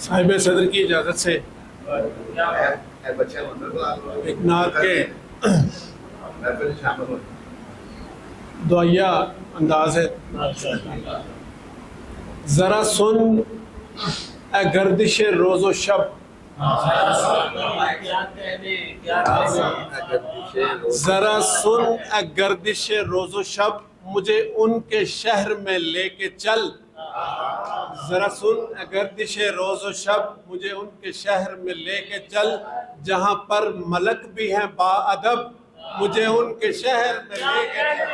साहिब सदर की इजाज़त से एक नात के दुआया अंदाज है। ज़रा सुन ए गर्दिश रोज़ो शब, ज़रा सुन ए गर्दिश रोज़ो शब, मुझे उनके शहर में लेके चल। ज़रा सुन ए गर्दिश रोज़ो शब, मुझे उनके शहर में लेके चल, जहाँ पर मलक भी हैं बाअदब, मुझे उनके शहर में लेके चल।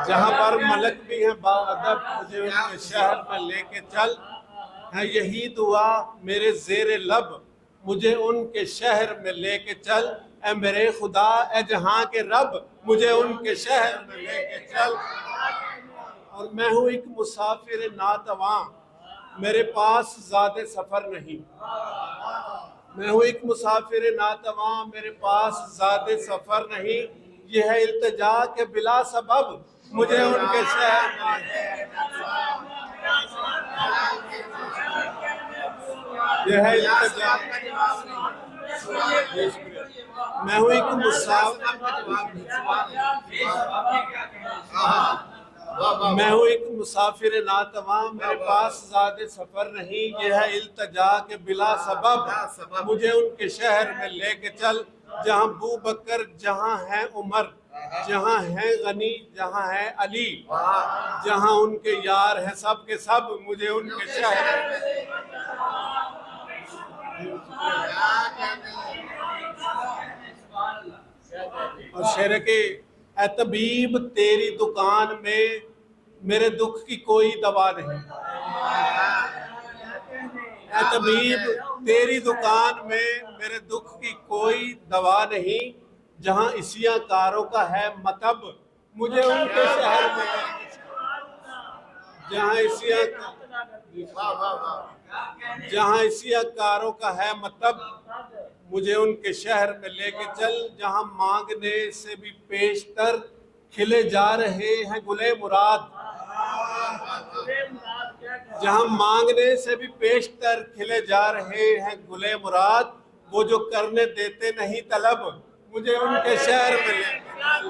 जहाँ पर मलक भी हैं बाअदब, मुझे उनके शहर में लेके चल। है यही दुआ मेरे ज़ेरे लब, मुझे उनके शहर में लेके चल। ए मेरे खुदा ए जहाँ के रब, मुझे उनके शहर में लेके चल। और मैं हूँ एक मुसाफिर नातवा, मेरे पास ज़्यादा सफ़र नहीं। मैं हूँ एक मुसाफिर नातवा, मेरे पास ज़्यादा सफ़र नहीं। यह है इल्तिजा के बिला सबब, मुझे उनके शहर में। यह है इल्तिजा, मैं हूँ एक मुसाफिर नातवा, मेरे पास ज़्यादा सफ़र नहीं। यह है इल्तिजा के बिला सबब, मुझे उनके शहर में लेके चल। जहाँ बू बकर, जहाँ है उमर, जहाँ है गनी, जहाँ है अली, जहाँ उनके यार हैं सब के सब, मुझे उनके शहर में। और शेर के ए तबीब तेरी दुकान में मेरे दुख की कोई दवा नहीं। ए तबीब तेरी दुकान में मेरे दुख की कोई दवा नहीं। जहाँ इसिया कारों का है मतलब, मुझे उनके शहर में। जहाँ इसिया कारों का है मतलब, मुझे उनके शहर में लेके चल। जहाँ मांगने से भी पेशतर खिले जा रहे हैं गुले मुराद, जहाँ मांगने से भी पेशतर खिले जा रहे हैं गुले मुराद, वो जो करने देते नहीं तलब, मुझे उनके शहर में लेके चल।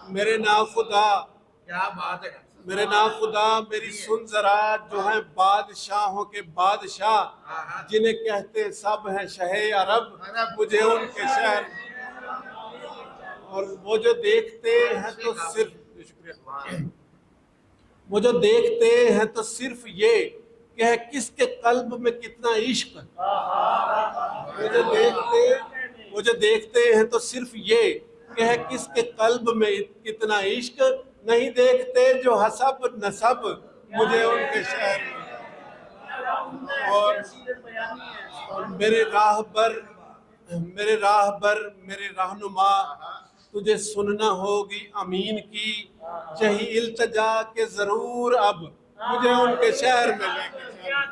मेरे ना खुदा, क्या बात है, मेरे ना खुदा मेरी सुन जरा, जो है बादशाहों के बादशाह, जिन्हें कहते सब हैं शहे अरब, मुझे उनके शहर। और वो जो देखते हैं तो सिर्फ, शुक्रिया, वो जो देखते हैं तो सिर्फ ये कि है किसके कल्ब में कितना इश्क। वो जो देखते हैं तो सिर्फ ये कि है किसके कल्ब में कितना इश्क। नहीं देखते जो हसब नसब, मुझे उनके शहर में। और मेरे राहबर मेरे रहनुमा, तुझे सुनना होगी अमीन की, यही इल्तिजा के जरूर अब, मुझे उनके शहर में लेके चल।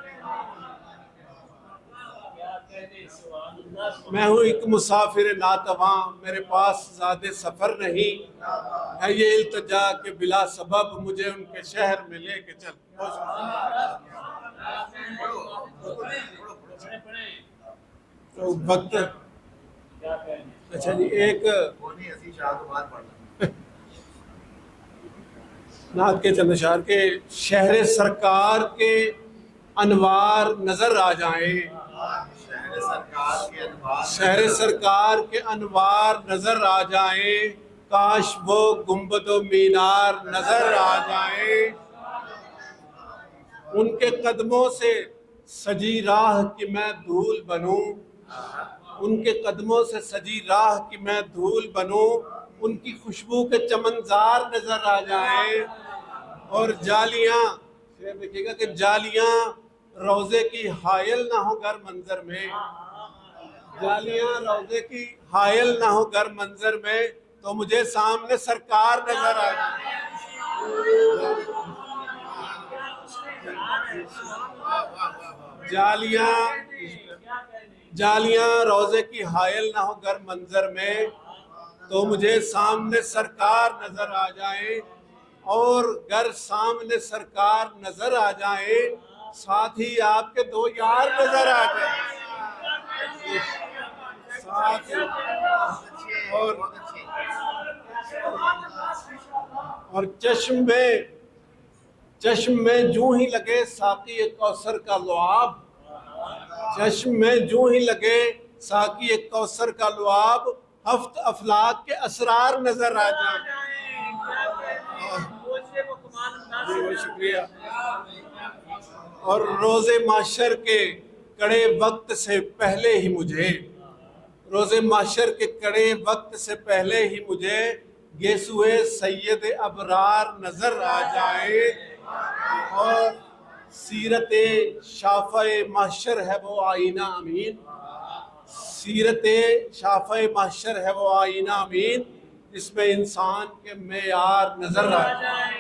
मैं हूँ एक मुसाफिर नातवा, मेरे पास ज़्यादा सफ़र नहीं। है ये इल्तिजा के बिला सबब, मुझे उनके शहर में लेके चल। तो वक्त, अच्छा जी, एक नात के चंद अशार के शहर सरकार के अनवार नजर आ जाए, शहर सरकार के अनवार नजर आ जाए, काश वो गुंबदो मीनार नजर आ जाए। उनके कदमों से सजी राह की मैं धूल बनूं, उनके कदमों से सजी राह की मैं धूल बनूं, उनकी खुशबू के चमनजार नजर आ जाए। और जालियां, देखिएगा कि जालियां रोजे की हायल ना हो घर मंजर में, जालियां रोजे की हायल ना हो घर मंजर में, तो मुझे सामने सरकार नजर आ जाए। जालियां रोजे की हायल ना हो घर मंजर में, तो मुझे सामने सरकार नजर आ जाए, और घर सामने सरकार नजर आ जाए, साथ ही आपके दो यार नजर आ जाए साथ ही। और चश्म में जूं ही लगे साकी कौसर का लुआब, चश्म में जूं ही लगे साकी कौसर का लुआब, हफ्त अफलाक के असरार नजर आ जाए। शुक्रिया। और रोजे माशर के कड़े वक्त से पहले ही मुझे, रोजे माशर के कड़े वक्त से पहले ही मुझे गेसुए सैयद अबरार नजर आ जाए, और सीरत शाफ़े माशर है वो आईना अमीन, सीरत शाफ़े माशर है वो आईना अमीन, जिसमें इंसान के मेयार नजर आ जाए।